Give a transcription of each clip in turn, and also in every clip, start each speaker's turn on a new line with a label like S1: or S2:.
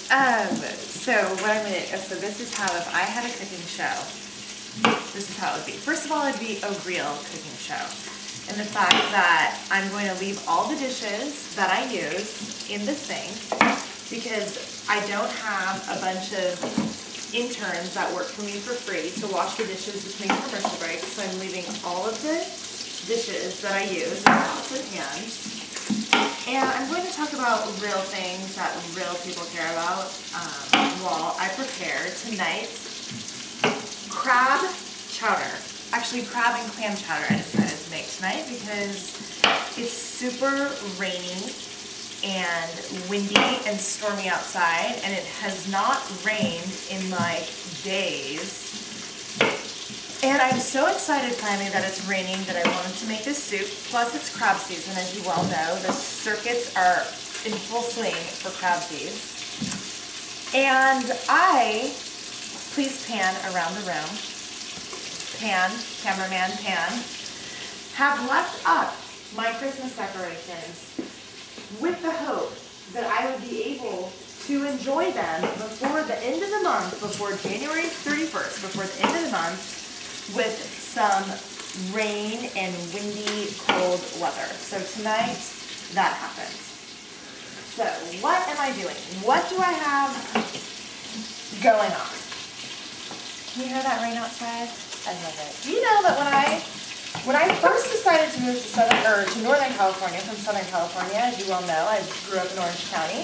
S1: So what I'm gonna, so this is how, if I had a cooking show, this is how it would be. First of all, it'd be a real cooking show. And the fact that I'm going to leave all the dishes that I use in the sink because I don't have a bunch of interns that work for me for free to wash the dishes between commercial breaks. So I'm leaving all of the dishes that I use in pots and pans. And I'm going to talk about real things that real people care about while I prepare tonight crab chowder. Actually, crab and clam chowder I decided to make tonight because it's super rainy and windy and stormy outside, and it has not rained in like days. And I'm so excited finally that it's raining that I wanted to make this soup. Plus it's crab season, as you well know. The circuits are in full swing for crab feeds. And please pan around the room. Pan, cameraman, pan. Have left up my Christmas decorations with the hope that I would be able to enjoy them before the end of the month, before January 31st, before the end of the month, with some rain and windy, cold weather. So tonight, that happens. So what am I doing? What do I have going on? Can you hear that rain outside? I love it. Do you know that when I first decided to move to Northern California from Southern California, as you well know, I grew up in Orange County.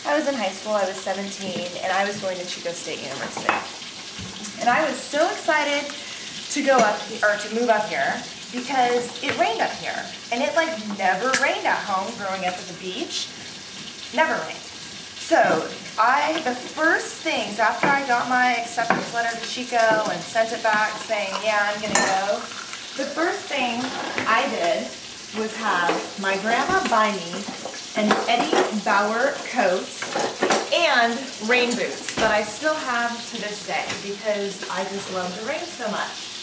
S1: I was in high school, I was 17, and I was going to Chico State University. And I was so excited to go up or to move up here because it rained up here, and it like never rained at home growing up at the beach. Never rained. So the first things after I got my acceptance letter to Chico and sent it back saying, yeah, I'm gonna go, the first thing I did was have my grandma buy me an Eddie Bauer coat and rain boots that I still have to this day because I just love the rain so much.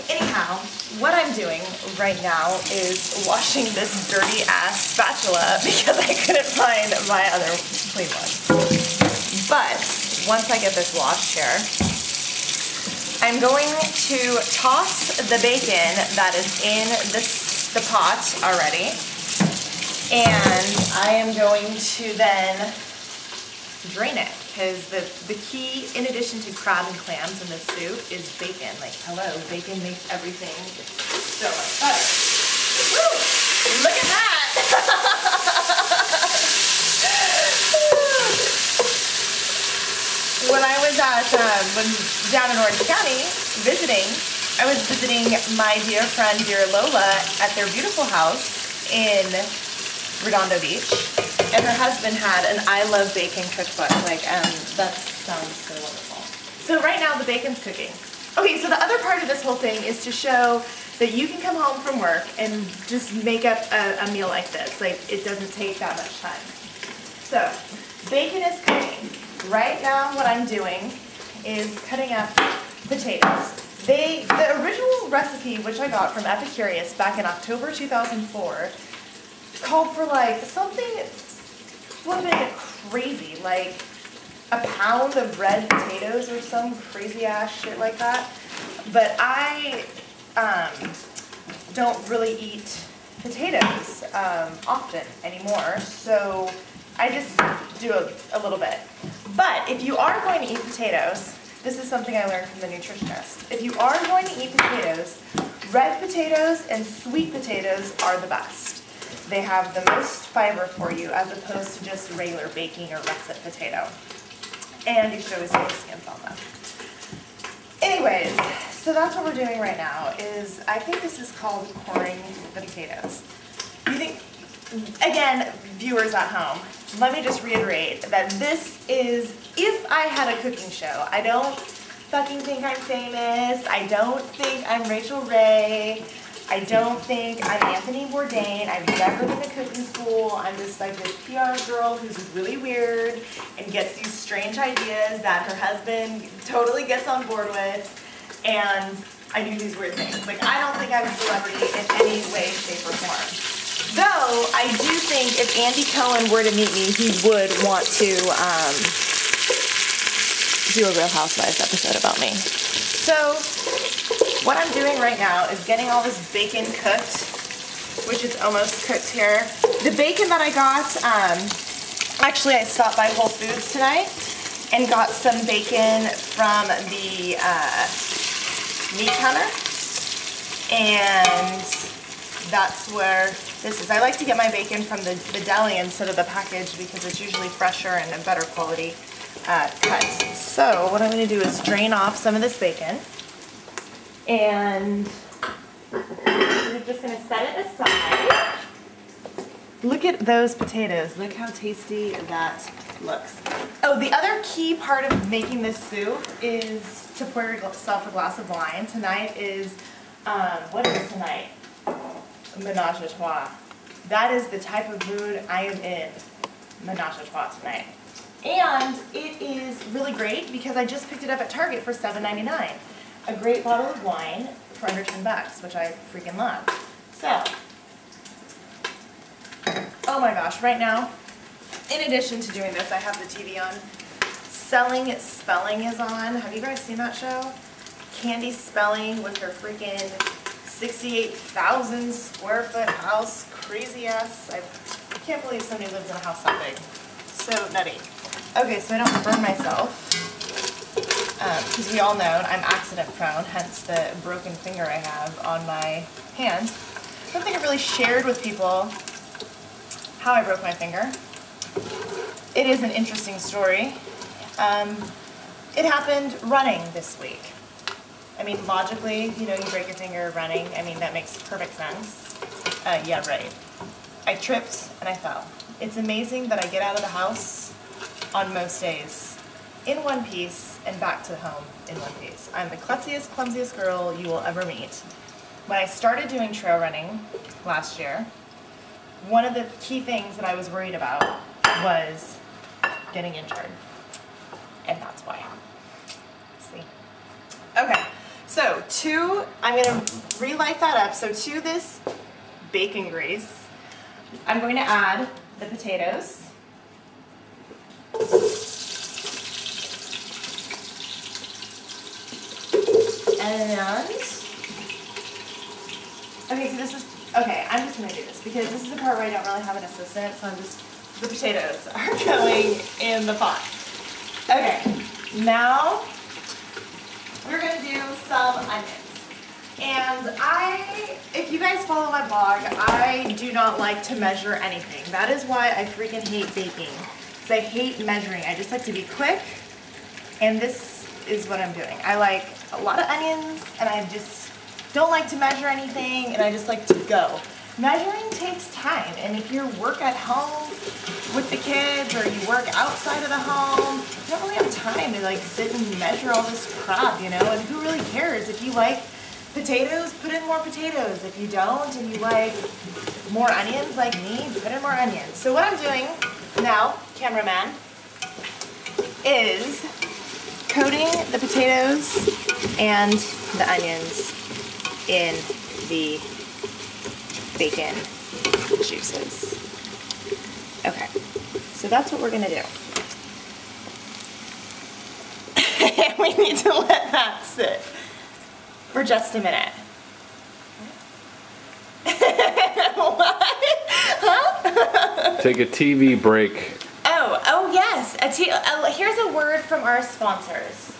S1: Anyhow, what I'm doing right now is washing this dirty ass spatula because I couldn't find my other clean ones. But once I get this washed here, I'm going to toss the bacon that is in the pot already, and I am going to then drain it. Because the key, in addition to crab and clams in this soup, is bacon. Like, hello, bacon makes everything so much better. Woo! Look at that! When I was down in Orange County visiting, I was visiting my dear friend, dear Lola, at their beautiful house in Redondo Beach. And her husband had an I Love Bacon cookbook. Like, that sounds so wonderful. So right now the bacon's cooking. Okay, so the other part of this whole thing is to show that you can come home from work and just make up a meal like this. Like, it doesn't take that much time. So, bacon is cooking. Right now what I'm doing is cutting up potatoes. The original recipe, which I got from Epicurious back in October 2004, called for like something flipping crazy, like a pound of red potatoes or some crazy ass shit like that. But I don't really eat potatoes often anymore, so I just do a little bit. But if you are going to eat potatoes, this is something I learned from the nutritionist. If you are going to eat potatoes, red potatoes and sweet potatoes are the best. They have the most fiber for you as opposed to just regular baking or russet potato. And you should always take the skins on them. Anyways, so that's what we're doing right now is, I think this is called coring the potatoes. You think, again, viewers at home, let me just reiterate that this is, if I had a cooking show, I don't fucking think I'm famous, I don't think I'm Rachel Ray, I don't think I'm Anthony Bourdain. I've never been to cooking school. I'm just like this PR girl who's really weird and gets these strange ideas that her husband totally gets on board with. And I do these weird things. Like, I don't think I'm a celebrity in any way, shape, or form. Though, I do think if Andy Cohen were to meet me, he would want to do a Real Housewives episode about me. So, what I'm doing right now is getting all this bacon cooked, which is almost cooked here. The bacon that I got, actually I stopped by Whole Foods tonight and got some bacon from the meat counter. And that's where this is. I like to get my bacon from the deli instead of the package because it's usually fresher and a better quality cut. So what I'm going to do is drain off some of this bacon. And I'm just going to set it aside. Look at those potatoes. Look how tasty that looks. Oh, the other key part of making this soup is to pour yourself a glass of wine. Tonight is, what is tonight? Menage a trois. That is the type of mood I am in. Menage a trois tonight. And it is really great because I just picked it up at Target for $7.99. A great bottle of wine for under 10 bucks, which I freaking love. So, oh my gosh, right now, in addition to doing this, I have the TV on. Selling Spelling is on. Have you guys seen that show? Candy Spelling with her freaking 68,000 square foot house. Crazy ass. I can't believe somebody lives in a house that big. So nutty. Okay, so I don't burn myself. Because we all know I'm accident prone, hence the broken finger I have on my hand. I don't think I've really shared with people how I broke my finger. It is an interesting story. It happened running this week. I mean, logically, you know, you break your finger running. I mean, that makes perfect sense. Yeah, right. I tripped and I fell. It's amazing that I get out of the house on most days in one piece and back to home in one piece. I'm the klutziest, clumsiest girl you will ever meet. When I started doing trail running last year, one of the key things that I was worried about was getting injured. And that's why. See? Okay, so I'm gonna relight that up. So to this bacon grease, I'm going to add the potatoes. And, okay, so this is, okay, I'm just going to do this because this is the part where I don't really have an assistant, so the potatoes are going in the pot. Okay, now we're going to do some onions. And if you guys follow my blog, I do not like to measure anything. That is why I freaking hate baking. Because I hate measuring. I just like to be quick. And this is what I'm doing. I like a lot of onions, and I just don't like to measure anything, and I just like to go. Measuring takes time, and if you work at home with the kids, or you work outside of the home, you don't really have time to like sit and measure all this crap, you know, and who really cares? If you like potatoes, put in more potatoes. If you don't, and you like more onions like me, put in more onions. So what I'm doing now, cameraman, is coating the potatoes and the onions in the bacon juices. Okay, so that's what we're gonna do. We need to let that sit for just a minute. What? Huh?
S2: Take a TV break.
S1: Oh yes. Here's a word from our sponsors.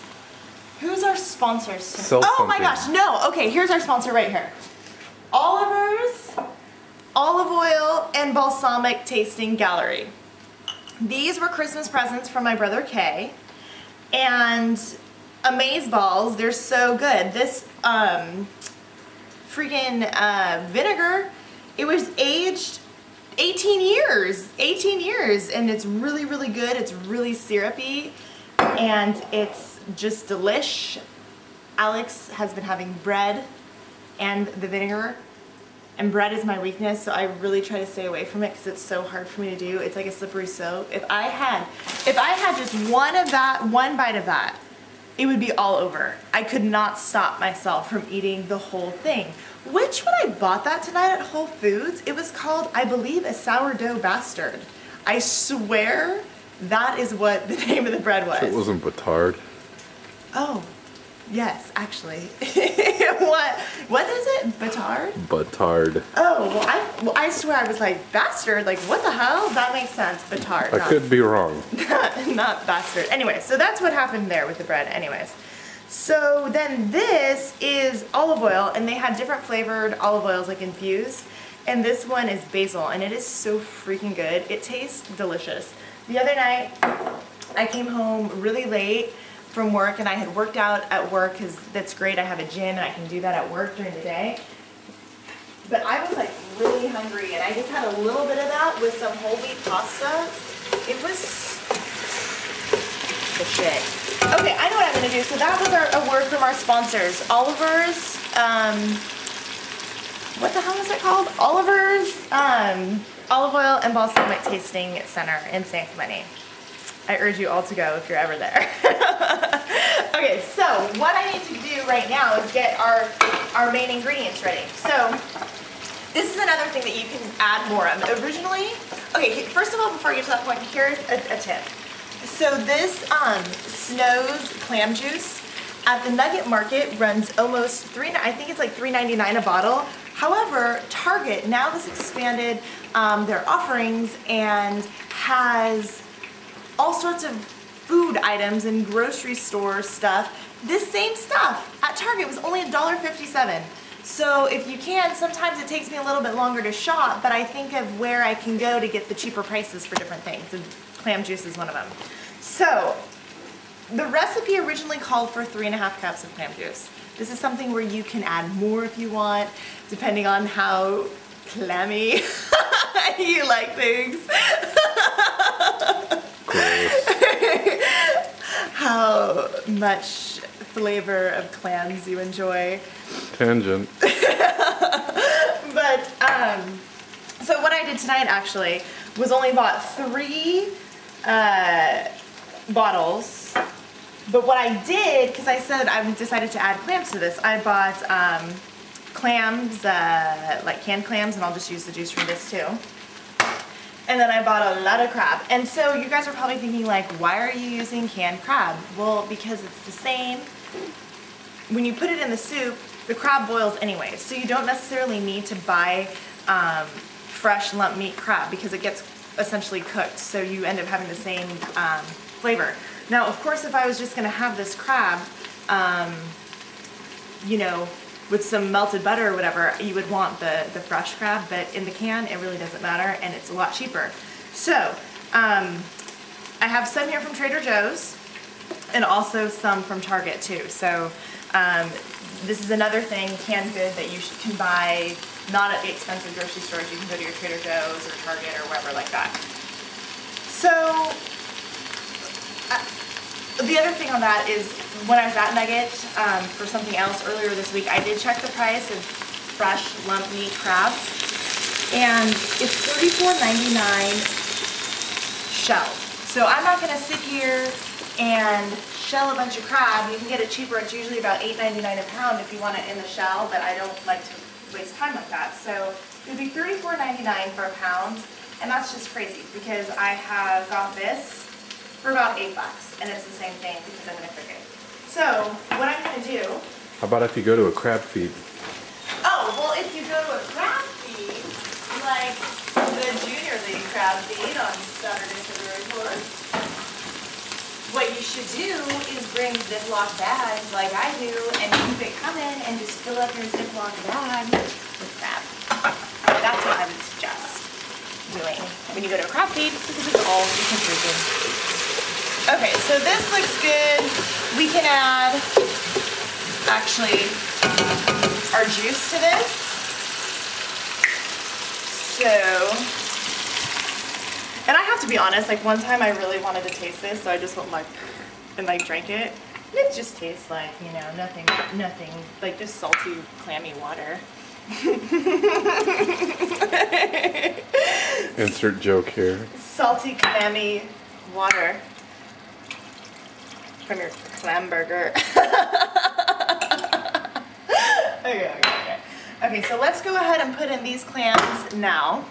S1: Who's our sponsors tonight? Oh my gosh, no. Okay, here's our sponsor right here. Oliver's Olive Oil and Balsamic Tasting Gallery. These were Christmas presents from my brother Kay. And amazeballs, they're so good. This freaking vinegar, it was aged 18 years, and it's really, really good. It's really syrupy, and it's just delish. Alex has been having bread and the vinegar, and bread is my weakness, so I really try to stay away from it because it's so hard for me to do. It's like a slippery slope. If I had just one bite of that, it would be all over. I could not stop myself from eating the whole thing. Which, when I bought that tonight at Whole Foods, it was called, I believe, a sourdough bastard. I swear that is what the name of the bread was.
S2: It wasn't Batard.
S1: Oh, yes, actually. What is it? Batard?
S2: Batard.
S1: Oh, well, I swear I was like, bastard? Like, what the hell? That makes sense. Batard.
S2: I could be wrong.
S1: Not bastard. Anyway, so that's what happened there with the bread anyways. So then this is olive oil, and they had different flavored olive oils, like infused. And this one is basil, and it is so freaking good. It tastes delicious. The other night, I came home really late from work, and I had worked out at work because that's great. I have a gym and I can do that at work during the day. But I was like really hungry, and I just had a little bit of that with some whole wheat pasta. It was the shit. Okay, I know what I'm gonna do. So that was a word from our sponsors. Oliver's, what the hell is it called? Oliver's Olive Oil and Balsamic Tasting Center in San Clemente. I urge you all to go if you're ever there. Okay, so what I need to do right now is get our main ingredients ready. So this is another thing that you can add more of. Originally, okay, first of all, before I get to that point, here's a tip. So this Snow's clam juice at the Nugget Market runs almost I think it's like $3.99 a bottle. However, Target now has expanded their offerings and has all sorts of food items and grocery store stuff. This same stuff at Target was only $1.57. So if you can, sometimes it takes me a little bit longer to shop, but I think of where I can go to get the cheaper prices for different things, and clam juice is one of them. So the recipe originally called for 3.5 cups of clam juice. This is something where you can add more if you want, depending on how clammy you like things. How much flavor of clams you enjoy.
S2: Tangent.
S1: But, so what I did tonight actually was only bought 3 bottles. But what I did, because I said I decided to add clams to this, I bought clams, like canned clams, and I'll just use the juice from this too. And then I bought a lot of crab. And so you guys are probably thinking like, why are you using canned crab? Well, because it's the same. When you put it in the soup, the crab boils anyway. So you don't necessarily need to buy fresh lump meat crab because it gets essentially cooked. So you end up having the same flavor. Now, of course, if I was just gonna have this crab, you know, with some melted butter or whatever, you would want the fresh crab, but in the can, it really doesn't matter, and it's a lot cheaper. So, I have some here from Trader Joe's, and also some from Target too. So, this is another thing, canned good, that you can buy not at the expensive grocery stores. You can go to your Trader Joe's or Target or wherever like that. So, the other thing on that is when I was at Nugget for something else earlier this week, I did check the price of fresh lump meat crab, and it's $34.99 shell. So I'm not going to sit here and shell a bunch of crab. You can get it cheaper. It's usually about $8.99 a pound if you want it in the shell, but I don't like to waste time like that. So it would be $34.99 for a pound, and that's just crazy because I have got this for about $8, and it's the same thing because I'm gonna cook it. So what I'm gonna do.
S2: How about if you go to a crab feed?
S1: Oh, well, if you go to a crab feed, like the Junior Lady Crab Feed on Saturday, February 4th, what you should do is bring Ziploc bags like I do and keep it coming and just fill up your Ziploc bag with crab. That's what I would suggest doing when you go to a crab feed because it's all you can freaking. Okay, so this looks good. We can add, actually, our juice to this. So, and I have to be honest, like one time I really wanted to taste this, so I just went like, and like drank it. And it just tastes like, you know, nothing, like just salty, clammy water.
S2: Insert joke here.
S1: Salty, clammy water. from your clam burger. Okay. Okay, so let's go ahead and put in these clams now.